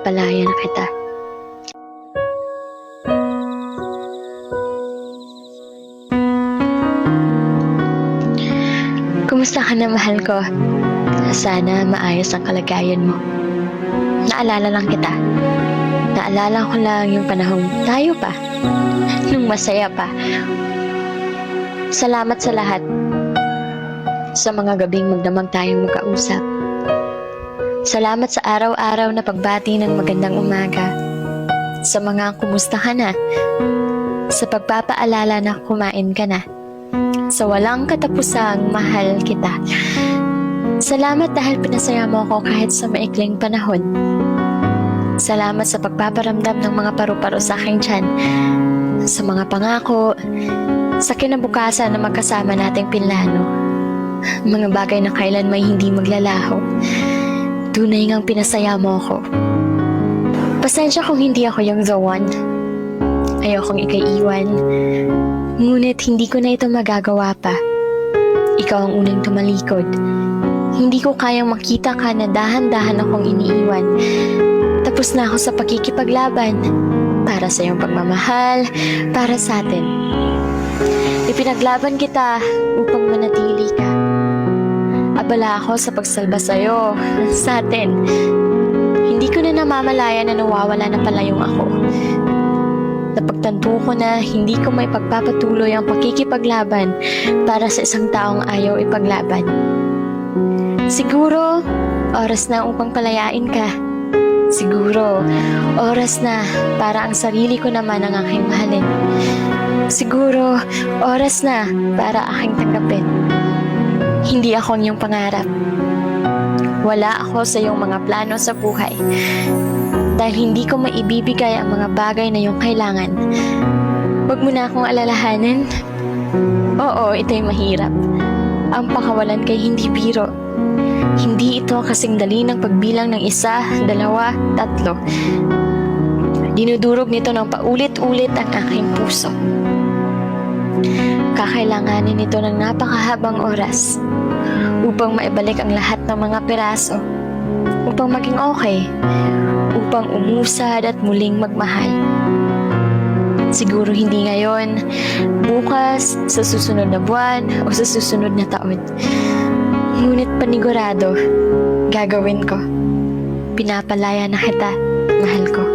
pinapalaya na kita. Kumusta ka na, mahal ko? Sana maayos ang kalagayan mo. Naalala lang kita. Naalala ko lang yung panahong tayo pa. Nung masaya pa. Salamat sa lahat. Sa mga gabing magdamag tayong magkausap. Salamat sa araw-araw na pagbati ng magandang umaga. Sa mga kumusta ka na. Sa pagpapaalala na kumain ka na. Sa walang katapusang mahal kita. Salamat dahil pinasaya mo ako kahit sa maikling panahon. Salamat sa pagpaparamdam ng mga paru-paro sa aking tiyan. Sa mga pangako. Sa kinabukasan na magkasama nating pinlano. Mga bagay na kailan may hindi maglalaho. Tunay ngang pinasaya mo ako. Pasensya kung hindi ako yung the one. Ayokong ikaiiwan. Ngunit hindi ko na ito magagawa pa. Ikaw ang unang tumalikod. Hindi ko kayang makita ka na dahan-dahan akong iniiwan. Tapos na ako sa pakikipaglaban. Para sa iyong pagmamahal, para sa atin. Ipinaglaban kita upang manatili ka. Abala ako sa pagsalba sa'yo, sa atin. Hindi ko na namamalaya na nawawala na pala yung ako. Napagtanto ko na hindi ko may pagpapatuloy ang pakikipaglaban para sa isang taong ayaw ipaglaban. Siguro, oras na upang palayain ka. Siguro, oras na para ang sarili ko naman ang aking mahalin. Siguro, oras na para aking tanggapin. Hindi ako ang iyong pangarap. Wala ako sa iyong mga plano sa buhay. Dahil hindi ko maibibigay ang mga bagay na iyong kailangan. Huwag mo na akong alalahanin. Oo, ito'y mahirap. Ang pakawalan kay hindi biro. Hindi ito kasing dali ng pagbilang ng 1, 2, 3. Dinudurog nito ng paulit-ulit ang aking puso. Kakailanganin ito ng napakahabang oras upang maibalik ang lahat ng mga piraso, upang maging okay, upang umusad at muling magmahal. Siguro hindi ngayon, bukas, sa susunod na buwan o sa susunod na taon. Ngunit panigurado, gagawin ko. Pinapalaya na kita, mahal ko.